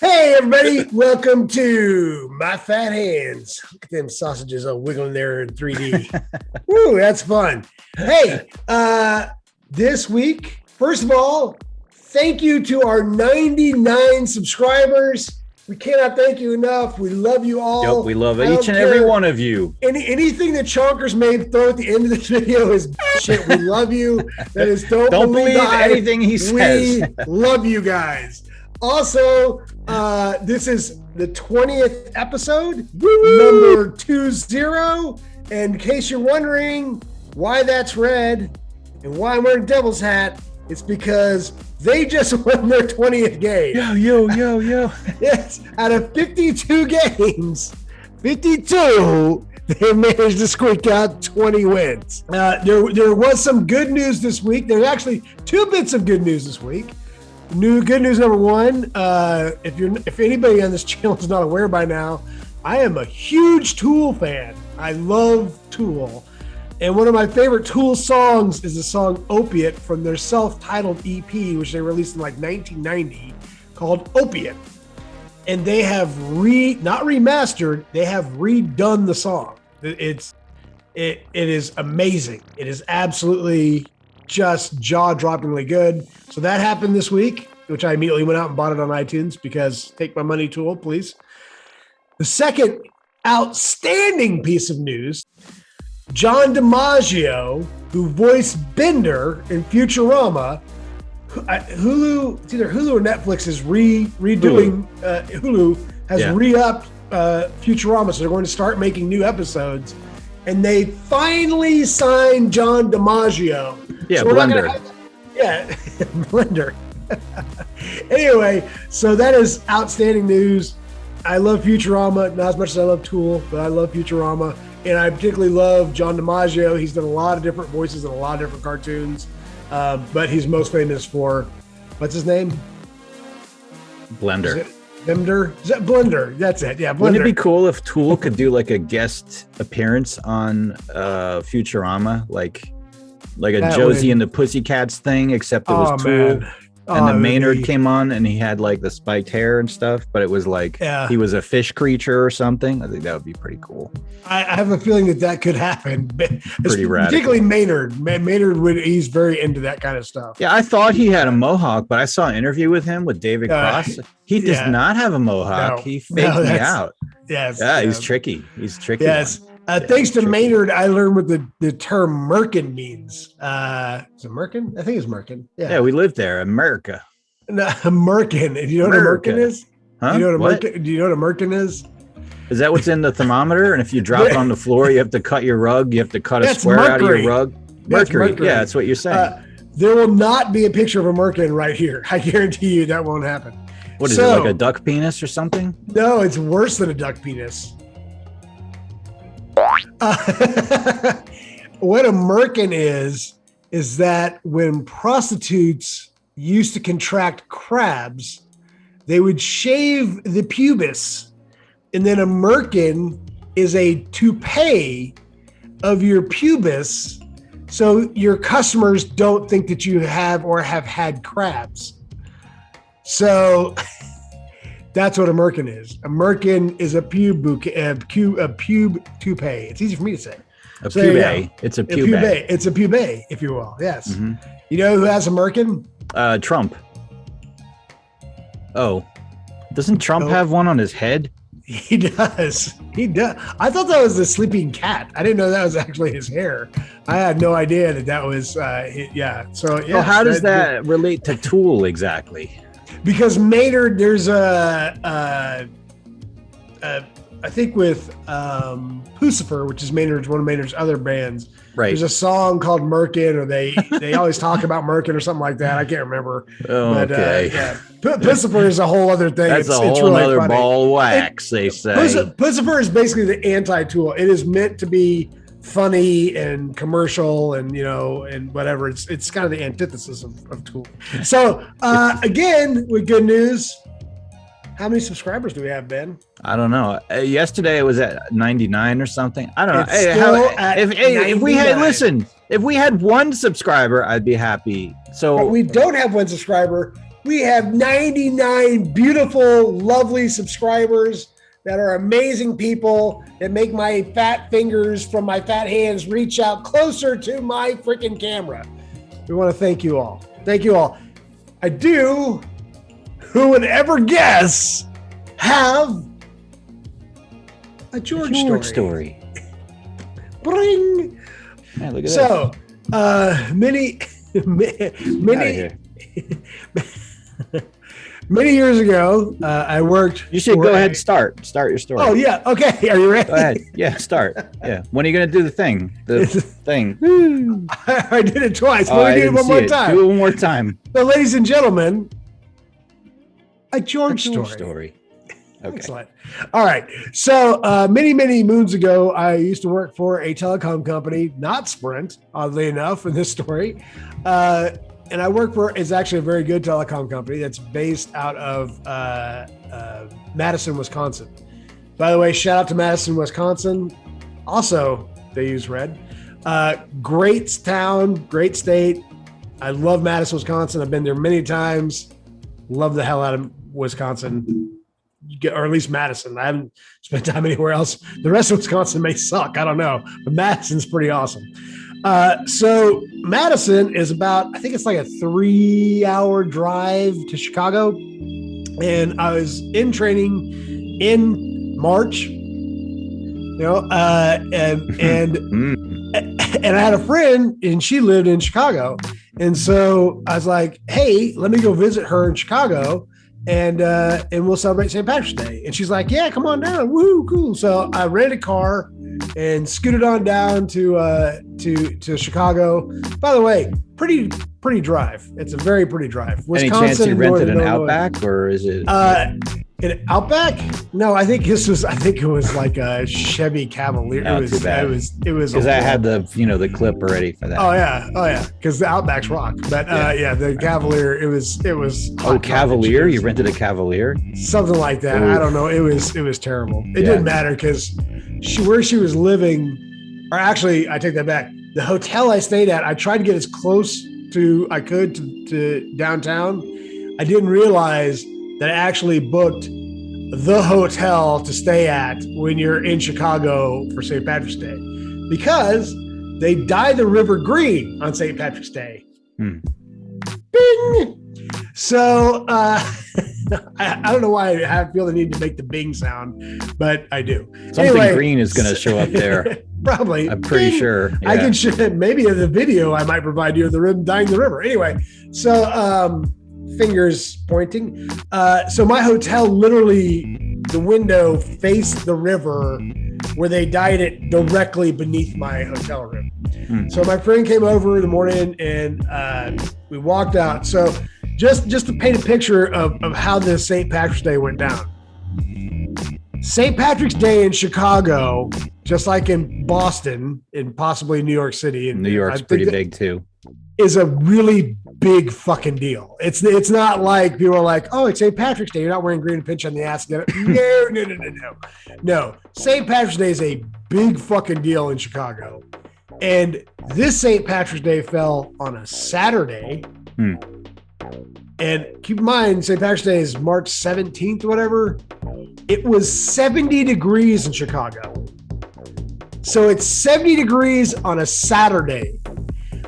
Hey, everybody. Welcome to My Fat Hands. Look at them sausages all wiggling there in 3D. Woo, that's fun. Hey, this week, first of all, thank you to our 99 subscribers. We cannot thank you enough. We love you all. Yep, we love each and every one of you. Anything that Chonkers may throw at the end of this video is shit. We love you. That is don't believe anything he says. We love you guys. Also, this is the 20th episode, number 20. And in case you're wondering why that's red and why I'm wearing devil's hat, it's because they just won their 20th game. Yo. Yes, out of 52 games, 52, they managed to squeak out 20 wins. There was some good news this week. There's actually two bits of good news this week. Good news number one, if anybody on this channel is not aware by now, I am a huge Tool fan. I love Tool. And one of my favorite Tool songs is the song Opiate from their self-titled EP, which they released in like 1990, called Opiate. And they have not remastered, they have redone the song. It is amazing. It is absolutely just jaw-droppingly good. So that happened this week, which I immediately went out and bought it on iTunes because take my money, Tool, please. The second outstanding piece of news, John DiMaggio, who voiced Bender in Futurama, Hulu, it's either Hulu or Netflix is redoing, Hulu has re-upped Futurama, so they're going to start making new episodes. And they finally signed John DiMaggio. Yeah, so Blender. Blender. Anyway, so that is outstanding news. I love Futurama, not as much as I love Tool, but I love Futurama. And I particularly love John DiMaggio. He's done a lot of different voices in a lot of different cartoons. But he's most famous for, what's his name? Blender. Blender? Is that Blender? That's it. Yeah, Blender. Wouldn't it be cool if Tool could do like a guest appearance on Futurama, like a that Josie and the Pussycats thing, except it was Tool. Man. And the Maynard came on and he had like the spiked hair and stuff, but it was like he was a fish creature or something. I think that would be pretty cool. I have a feeling that could happen. Pretty radical. Particularly Maynard. Maynard he's very into that kind of stuff. Yeah, I thought he had a mohawk, but I saw an interview with him with David Cross. He does not have a mohawk. No, he faked me out. Yes. Yeah, he's tricky. He's tricky. Yes. Thanks to Maynard, I learned what the term Merkin means. Is it Merkin? I think it's Merkin. Yeah, we lived there, America. No, Merkin. Do you know what a Merkin is? Huh? Do you know what a Merkin is? Is that what's in the thermometer? And if you drop it on the floor, you have to cut your rug. You have to cut a square out of your rug. Mercury. Yeah, that's what you're saying. There will not be a picture of a Merkin right here. I guarantee you that won't happen. What is it, like a duck penis or something? No, it's worse than a duck penis. What a merkin is that when prostitutes used to contract crabs, they would shave the pubis, and then a merkin is a toupee of your pubis, so your customers don't think that you have or have had crabs. So that's what a merkin is. A merkin is a pube toupee. It's easy for me to say. It's a pube. It's a pube, if you will. Yes. Mm-hmm. You know who has a merkin? Trump. Oh, doesn't Trump have one on his head? He does. I thought that was the sleeping cat. I didn't know that was actually his hair. I had no idea that was. So yeah. Well, how does that relate to Tool exactly? Because Maynard, there's I think with Pucifer, which is one of Maynard's other bands. Right. There's a song called Merkin, or they always talk about Merkin or something like that. I can't remember. Oh, but, okay. Pucifer is a whole other thing. It's a whole really other ball of wax, they say. Pucifer is basically the anti-Tool. It is meant to be funny and commercial and and whatever. It's kind of the antithesis of Tool. So again, with good news, how many subscribers do we have, Ben? I don't know. Yesterday it was at 99 or something. I don't know. It's if we had one subscriber, I'd be happy. So but we don't have one subscriber. We have 99 beautiful, lovely subscribers that are amazing people that make my fat fingers from my fat hands reach out closer to my freaking camera. We want to thank you all. Thank you all. I do, who would ever guess, have a George story. Bring. Man, look at so, many years ago, I worked. You should go ahead. Start your story. Oh yeah. Okay. Are you ready? Go ahead. Yeah. Start. Yeah. When are you gonna do the thing? The thing. I did it twice. Let me do it one more time. Do it one more time. So, ladies and gentlemen, a George story. Okay. Excellent. All right. So many moons ago, I used to work for a telecom company, not Sprint, oddly enough, in this story. And I work for, it's actually a very good telecom company that's based out of Madison, Wisconsin. By the way, shout out to Madison, Wisconsin. Also, they use red. Great town, great state. I love Madison, Wisconsin. I've been there many times. Love the hell out of Wisconsin. Or at least Madison. I haven't spent time anywhere else. The rest of Wisconsin may suck. I don't know. But Madison's pretty awesome. So Madison is about, I think it's like a 3-hour drive to Chicago. And I was in training in March, and I had a friend and she lived in Chicago. And so I was like, hey, let me go visit her in Chicago. And we'll celebrate St. Patrick's Day. And she's like, yeah, come on down. Woo, cool. So I rented a car and scooted on down to Chicago. By the way, pretty drive. It's a very pretty drive. Wisconsin, any chance you rented an Outback, or is it an Outback? No, I think it was like a Chevy Cavalier. Not too bad. It was because I had the clip already for that. Oh yeah. Because the Outbacks rock. But the Cavalier, it was. Oh, Cavalier! You rented a Cavalier? Something like that. Ooh. I don't know. It was terrible. It didn't matter because where she was living, or actually, I take that back. The hotel I stayed at, I tried to get as close to I could to downtown. I didn't realize that I actually booked the hotel to stay at when you're in Chicago for St. Patrick's Day, because they dye the river green on St. Patrick's Day. Bing! So I don't know why I feel the need to make the bing sound, but I do. Something green is going to show up there. Probably. I'm pretty sure. Yeah. I can show maybe in the video I might provide you of the rim dyeing the river. Anyway, so fingers pointing. So my hotel, literally the window faced the river where they dyed it directly beneath my hotel room. So my friend came over in the morning and we walked out. So just to paint a picture of how this St. Patrick's Day went down. St. Patrick's Day in Chicago, just like in Boston and possibly New York City. And New York's pretty big too. Is a really big fucking deal. It's not like people are like, oh, it's St. Patrick's Day. You're not wearing green and pinch on the ass. No. St. Patrick's Day is a big fucking deal in Chicago. And this St. Patrick's Day fell on a Saturday. And keep in mind, St. Patrick's Day is March 17th, whatever. It was 70 degrees in Chicago. So it's 70 degrees on a Saturday.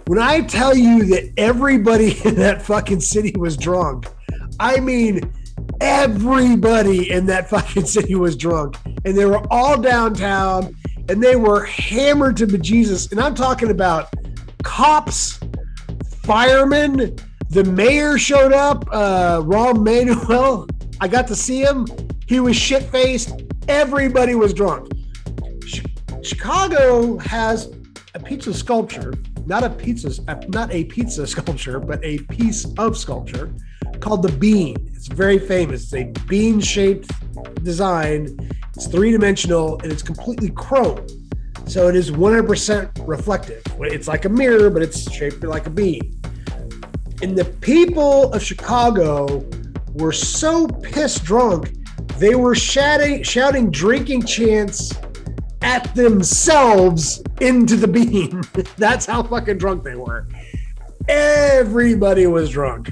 When I tell you that everybody in that fucking city was drunk, I mean, everybody in that fucking city was drunk. And they were all downtown and they were hammered to bejesus. And I'm talking about cops, firemen. The mayor showed up, Rahm Manuel. I got to see him. He was shit-faced. Everybody was drunk. Chicago has a pizza sculpture, not a pizza sculpture, but a piece of sculpture called the Bean. It's very famous. It's a bean-shaped design. It's three-dimensional, and it's completely chrome. So it is 100% reflective. It's like a mirror, but it's shaped like a bean. And the people of Chicago were so pissed drunk, they were shouting drinking chants at themselves into the bean. That's how fucking drunk they were. Everybody was drunk.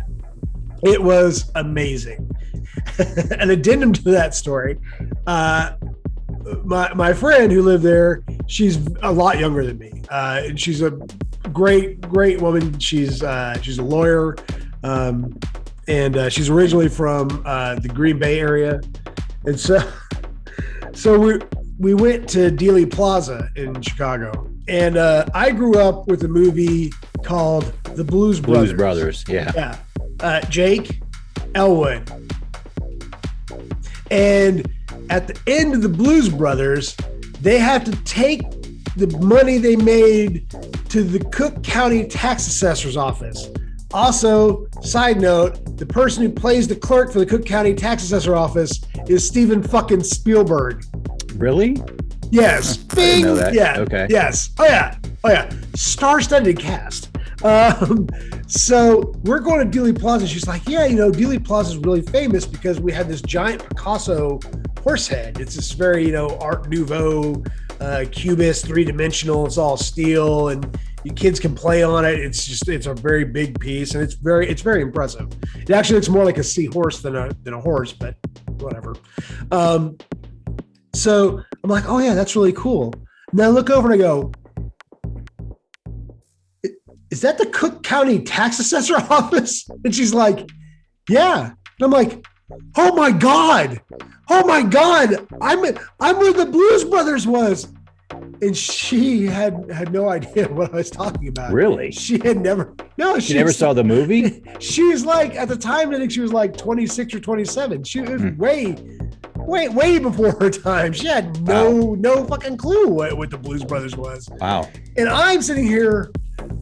It was amazing. An addendum to that story. My friend who lived there, she's a lot younger than me. And she's a great woman. She's a lawyer. And she's originally from the Green Bay area. And so we went to Dealey Plaza in Chicago. And I grew up with a movie called The Blues Brothers. Blues Brothers, yeah. Jake, Elwood. And at the end of The Blues Brothers, they have to take the money they made to the Cook County Tax Assessor's Office. Also, side note, the person who plays the clerk for the Cook County Tax Assessor Office is Steven fucking Spielberg. Really? Yes. Bing. I didn't know that. Yeah. Okay. Yes. Oh yeah. Star-studded cast. So we're going to Dealey Plaza. She's like, yeah, Dealey Plaza is really famous because we had this giant Picasso horse head. It's this very, Art Nouveau, cubist, three-dimensional. It's all steel, and you kids can play on it. It's a very big piece, and it's very impressive. It actually looks more like a seahorse than a horse, but whatever. So I'm like, oh yeah, that's really cool. Now I look over and I go, is that the Cook County Tax Assessor Office? And she's like, yeah. And I'm like, oh my God, I'm where the Blues Brothers was. And she had no idea what I was talking about. Really? She had never. No, she never saw the movie. She's like, at the time, I think she was like 26 or 27. She was way before her time. She had no fucking clue what the Blues Brothers was. Wow. And I'm sitting here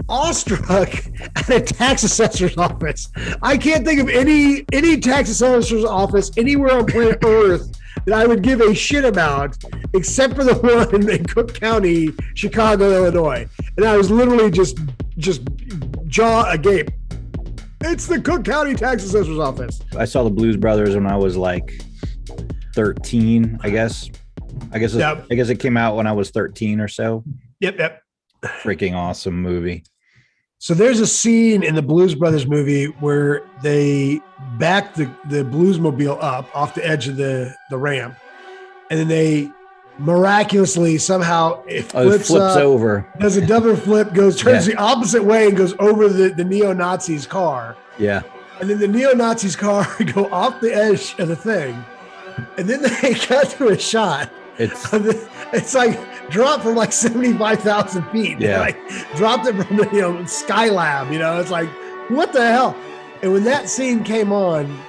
awestruck at a tax assessor's office. I can't think of any tax assessor's office anywhere on planet Earth that I would give a shit about, except for the one in Cook County, Chicago, Illinois. And I was literally just jaw agape. It's the Cook County Tax Assessor's Office. I saw the Blues Brothers when I was like 13, I guess. I guess it came out when I was 13 or so. Yep. Freaking awesome movie. So there's a scene in the Blues Brothers movie where they back the Bluesmobile up off the edge of the ramp, and then they miraculously somehow it flips over, does a double flip, turns the opposite way and goes over the neo-Nazis' car. Yeah. And then the neo-Nazis' car go off the edge of the thing, and then they cut to a shot. It's like dropped from like 75,000 feet. Yeah. Like dropped it from the Skylab. It's like, what the hell? And when that scene came on,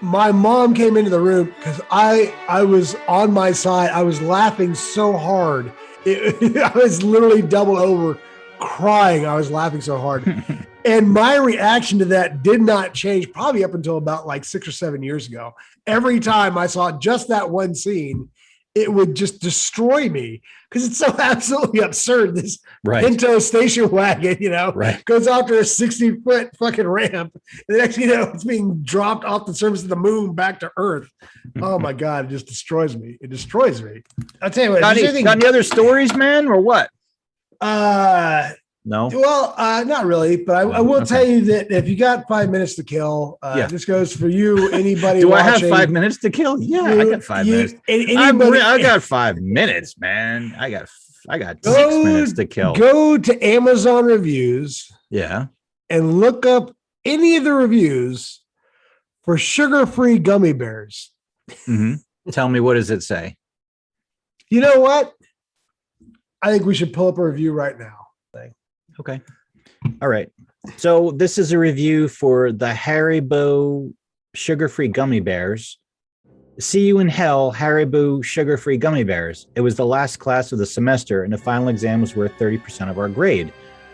my mom came into the room because I was on my side. I was laughing so hard. I was literally double over crying. I was laughing so hard. And my reaction to that did not change probably up until about like 6 or 7 years ago. Every time I saw just that one scene, it would just destroy me because it's so absolutely absurd. This Pinto station wagon, goes after a 60-foot fucking ramp. And the next thing you know, it's being dropped off the surface of the moon back to Earth. Oh my God, it just destroys me. It destroys me. I'll tell you what. Got any other stories, man, or what? No. Well, not really, but I will tell you that if you got 5 minutes to kill, this goes for you, anybody. Do watching. I have 5 minutes to kill? Yeah, I got 5 minutes. I got 5 minutes, man. I got 6 minutes to kill. Go to Amazon reviews. Yeah. And look up any of the reviews for sugar-free gummy bears. Mm-hmm. Tell me, what does it say? You know what? I think we should pull up a review right now. Okay. All right. So this is a review for the Haribo sugar-free gummy bears. See you in hell, Haribo sugar-free gummy bears. It was the last class of the semester, and the final exam was worth 30% of our grade.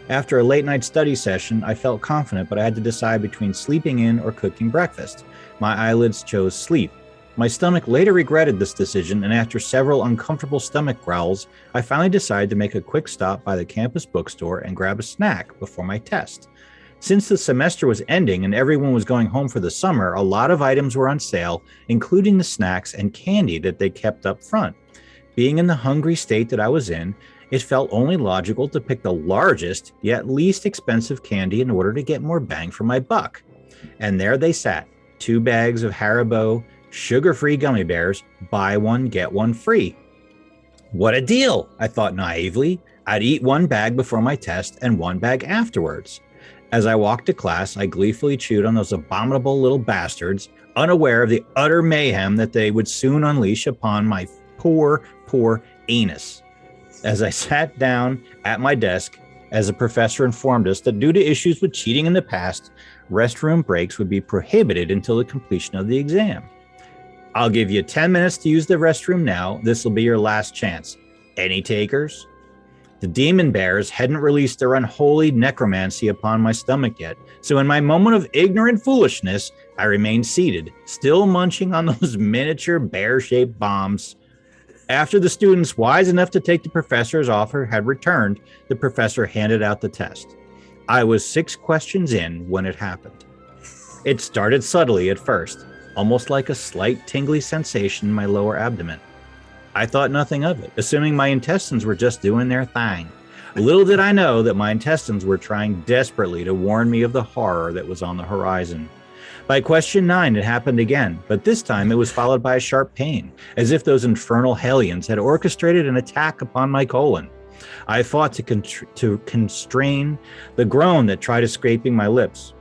After a late-night study session, I felt confident, but I had to decide between sleeping in or cooking breakfast. My eyelids chose sleep. My stomach later regretted this decision, and after several uncomfortable stomach growls, I finally decided to make a quick stop by the campus bookstore and grab a snack before my test. Since the semester was ending and everyone was going home for the summer, a lot of items were on sale, including the snacks and candy that they kept up front. Being in the hungry state that I was in, it felt only logical to pick the largest, yet least expensive candy in order to get more bang for my buck. And there they sat, 2 bags of Haribo sugar-free gummy bears, buy one, get one free. What a deal, I thought naively. I'd eat 1 bag before my test and 1 bag afterwards. As I walked to class, I gleefully chewed on those abominable little bastards, unaware of the utter mayhem that they would soon unleash upon my poor anus. As I sat down at my desk, as a professor informed us that due to issues with cheating in the past, restroom breaks would be prohibited until the completion of the exam. I'll give you 10 minutes to use the restroom now. This will be your last chance. Any takers? The demon bears hadn't released their unholy necromancy upon my stomach yet, so in my moment of ignorant foolishness, I remained seated, still munching on those miniature bear-shaped bombs. After the students wise enough to take the professor's offer had returned, the professor handed out the test. I was 6 questions in when it happened. It started subtly at first, almost like a slight tingly sensation in my lower abdomen. I thought nothing of it, assuming my intestines were just doing their thing. Little did I know that my intestines were trying desperately to warn me of the horror that was on the horizon. By question 9, it happened again, but this time it was followed by a sharp pain, as if those infernal hellions had orchestrated an attack upon my colon. I fought to constrain the groan that tried escaping my lips.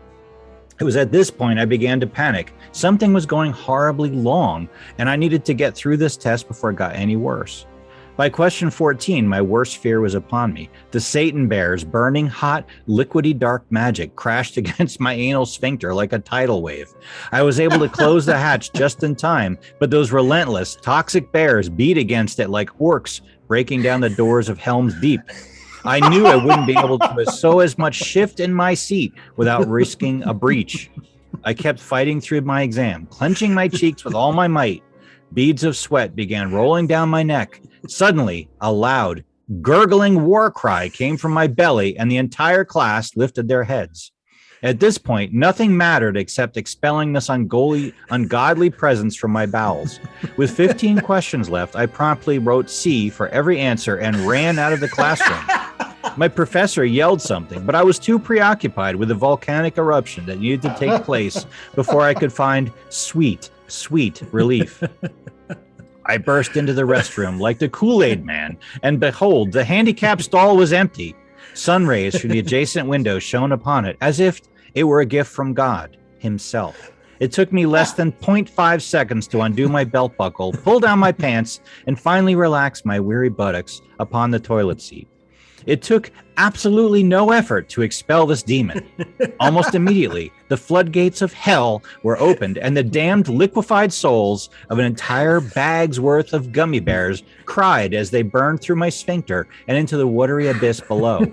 It was at this point I began to panic. Something was going horribly wrong, and I needed to get through this test before it got any worse. By question 14, my worst fear was upon me. The Satan bears, burning hot, liquidy dark magic, crashed against my anal sphincter like a tidal wave. I was able to close the hatch just in time, but those relentless, toxic bears beat against it like orcs breaking down the doors of Helm's Deep. I knew I wouldn't be able to so as much shift in my seat without risking a breach. I kept fighting through my exam, clenching my cheeks with all my might. Beads of sweat began rolling down my neck. Suddenly, a loud, gurgling war cry came from my belly, and the entire class lifted their heads. At this point, nothing mattered except expelling this ungodly presence from my bowels. With 15 questions left, I promptly wrote C for every answer and ran out of the classroom. My professor yelled something, but I was too preoccupied with the volcanic eruption that needed to take place before I could find sweet relief. I burst into the restroom like the Kool-Aid man, and behold, the handicap stall was empty. Sun rays from the adjacent window shone upon it, as if it were a gift from God himself. It took me less than 0.5 seconds to undo my belt buckle, pull down my pants, and finally relax my weary buttocks upon the toilet seat. It took absolutely no effort to expel this demon. Almost immediately, the floodgates of hell were opened, and the damned liquefied souls of an entire bag's worth of gummy bears cried as they burned through my sphincter and into the watery abyss below.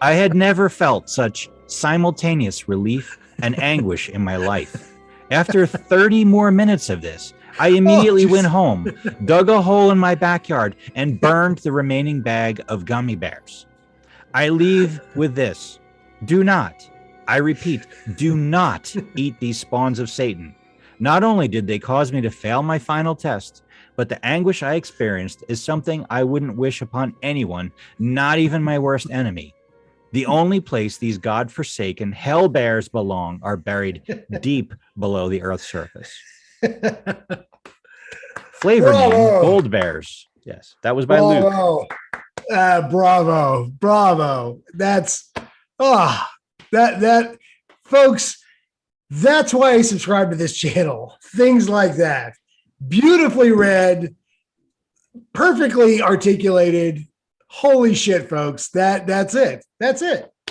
I had never felt such simultaneous relief and anguish in my life. After 30 more minutes of this, I immediately went home, dug a hole in my backyard, and burned the remaining bag of gummy bears. I leave with this. Do not, I repeat, do not eat these spawns of Satan. Not only did they cause me to fail my final test, but the anguish I experienced is something I wouldn't wish upon anyone, not even my worst enemy. The only place these godforsaken hell bears belong are buried deep below the earth's surface. Flavor name, Gold Bears. Yes, that was by Luke. Bravo. That's that folks, that's why I subscribe to this channel. Things like that. Beautifully read, perfectly articulated. Holy shit, folks. That's it.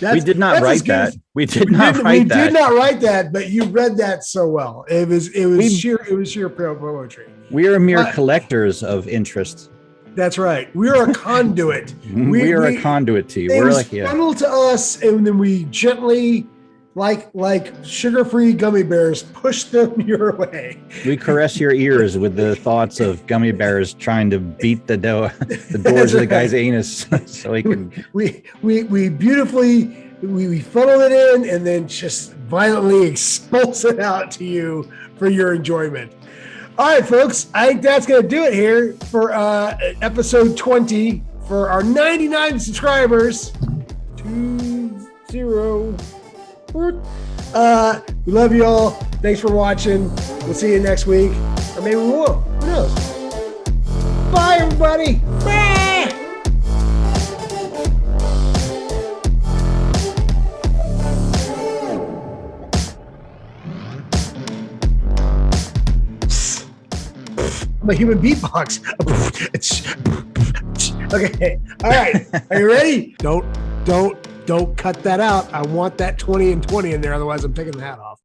We did not write that. We did not write that, but you read that so well. It was sheer poetry. We are mere collectors of interest. That's right. We are a conduit. We are a conduit to you. We're like funnel to us, and then we gently, like sugar-free gummy bears, push them your way. We caress your ears with the thoughts of gummy bears trying to beat the doors of the guy's anus so he can. We beautifully we funnel it in and then just violently expulse it out to you for your enjoyment. All right, folks, I think that's going to do it here for episode 20 for our 99 subscribers. 20. We love you all. Thanks for watching. We'll see you next week. Or maybe we won't. Who knows? Bye, everybody. Bye. I'm a human beatbox. Okay. All right. Are you ready? Don't cut that out. I want that 20 and 20 in there. Otherwise, I'm taking the hat off.